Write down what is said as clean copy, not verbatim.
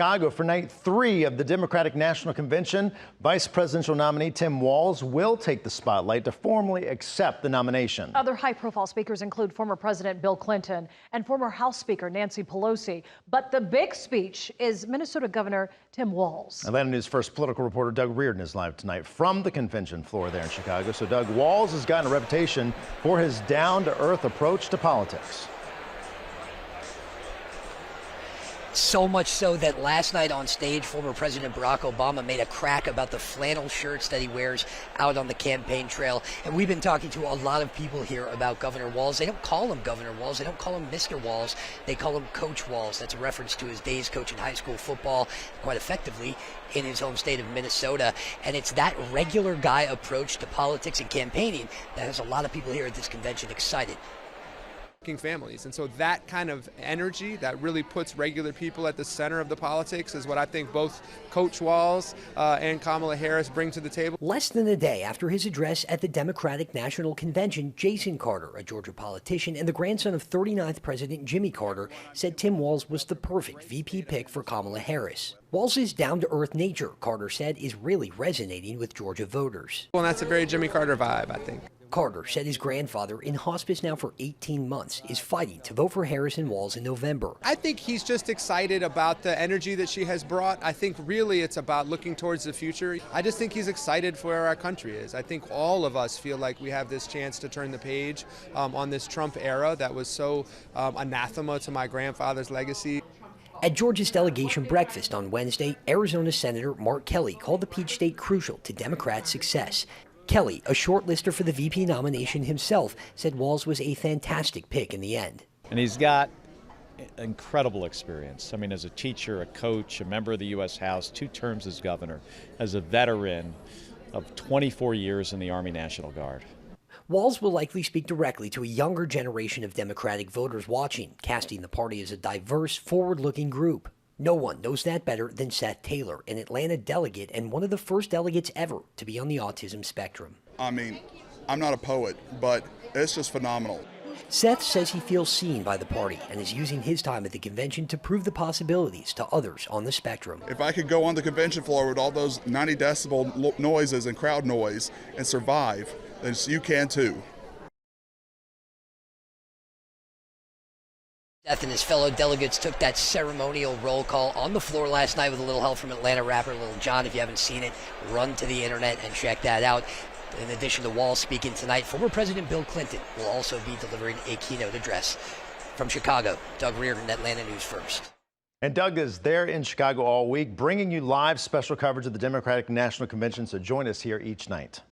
Chicago for night 3 of the Democratic National Convention. Vice presidential nominee Tim Walz will take the spotlight to formally accept the nomination. Other high-profile speakers include former President Bill Clinton and former House Speaker Nancy Pelosi. But the big speech is Minnesota Governor Tim Walz. Atlanta News First political reporter Doug Reardon is live tonight from the convention floor there in Chicago. So, Doug, Walz has gotten a reputation for his down-to-earth approach to politics. So much so that last night on stage, former President Barack Obama made a crack about the flannel shirts that he wears out on the campaign trail. And we've been talking to a lot of people here about Governor Walz. They don't call him Governor Walz. They don't call him Mr. Walz. They call him Coach Walz. That's a reference to his days coaching high school football quite effectively in his home state of Minnesota. And it's that regular guy approach to politics and campaigning that has a lot of people here at this convention excited. Families. And so that kind of energy that really puts regular people at the center of the politics is what I think both Coach Walz and Kamala Harris bring to the table. Less than a day after his address at the Democratic National Convention, Jason Carter, a Georgia politician and the grandson of 39th President Jimmy Carter, said Tim Walz was the perfect VP pick for Kamala Harris. Walz's down-to-earth nature, Carter said, is really resonating with Georgia voters. Well, that's a very Jimmy Carter vibe, I think. Carter said his grandfather, in hospice now for 18 months, is fighting to vote for Harris and Walz in November. I think he's just excited about the energy that she has brought. I think really it's about looking towards the future. I just think he's excited for where our country is. I think all of us feel like we have this chance to turn the page on this Trump era that was so anathema to my grandfather's legacy. At Georgia's delegation breakfast on Wednesday, Arizona Senator Mark Kelly called the Peach State crucial to Democrat success. Kelly, a shortlister for the VP nomination himself, said Walz was a fantastic pick in the end. And he's got incredible experience. I mean, as a teacher, a coach, a member of the U.S. House, 2 terms as governor, as a veteran of 24 years in the Army National Guard. Walz will likely speak directly to a younger generation of Democratic voters watching, casting the party as a diverse, forward-looking group. No one knows that better than Seth Taylor, an Atlanta delegate and one of the first delegates ever to be on the autism spectrum. I mean, I'm not a poet, but it's just phenomenal. Seth says he feels seen by the party and is using his time at the convention to prove the possibilities to others on the spectrum. If I could go on the convention floor with all those 90 decibel noises and crowd noise and survive, then you can too. Seth and his fellow delegates took that ceremonial roll call on the floor last night with a little help from Atlanta rapper Lil Jon. If you haven't seen it, run to the internet and check that out. In addition to Walz speaking tonight, former President Bill Clinton will also be delivering a keynote address. From Chicago, Doug Reardon, Atlanta News First. And Doug is there in Chicago all week, bringing you live special coverage of the Democratic National Convention, so join us here each night.